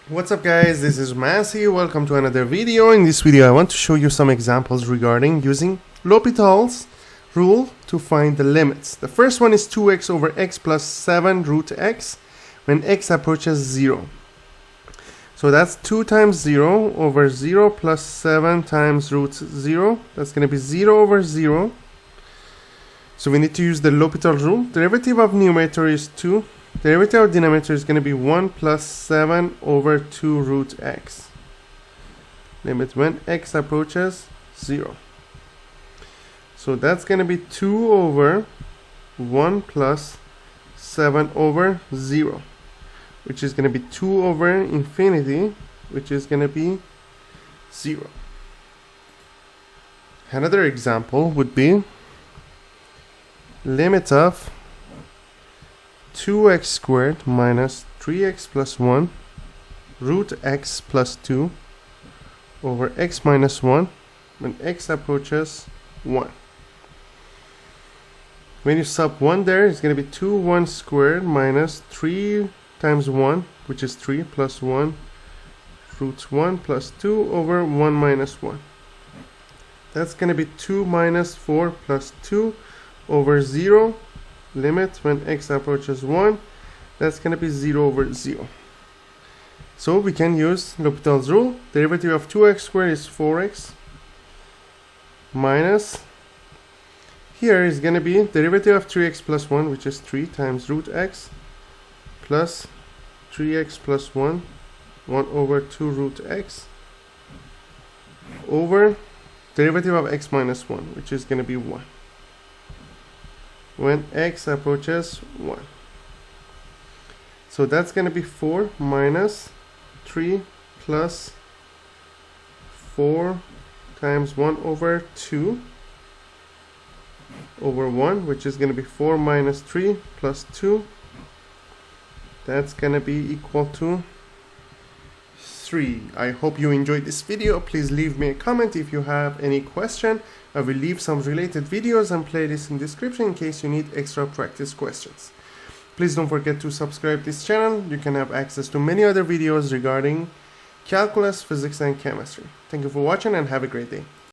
What's up guys, this is Massey. Welcome to another video. In this video I want to show you some examples regarding using L'Hopital's rule to find the limits. The first one is 2x over x plus 7 root x when x approaches 0. So that's 2 times 0 over 0 plus 7 times root 0. That's going to be 0 over 0. So we need to use the L'Hopital rule. Derivative of numerator is 2. Derivative of denominator is going to be 1 plus 7 over 2 root x. Limit when x approaches 0. So that's going to be 2 over 1 plus 7 over 0, which is going to be 2 over infinity, which is going to be 0. Another example would be limit of 2x squared minus 3x plus 1 root x plus 2 over x minus 1 when x approaches 1. When you sub 1 there, it's going to be 2 1 squared minus 3 times 1, which is 3, plus 1 root 1 plus 2 over 1 minus 1. That's going to be 2 minus 4 plus 2 over 0. Limit when x approaches 1, that's going to be 0 over 0. So we can use L'Hopital's rule. Derivative of 2x squared is 4x minus, here is going to be derivative of 3x plus 1, which is 3 times root x plus 3x plus 1 over 2 root x over derivative of x minus 1, which is going to be 1 when x approaches 1. So that's going to be 4 minus 3 plus 4 times 1 over 2 over 1, which is going to be 4 minus 3 plus 2. That's going to be equal to 3. I hope you enjoyed this video. Please leave me a comment if you have any question. I will leave some related videos and playlists in the description in case you need extra practice questions. Please don't forget to subscribe this channel. You can have access to many other videos regarding calculus, physics and chemistry. Thank you for watching and have a great day.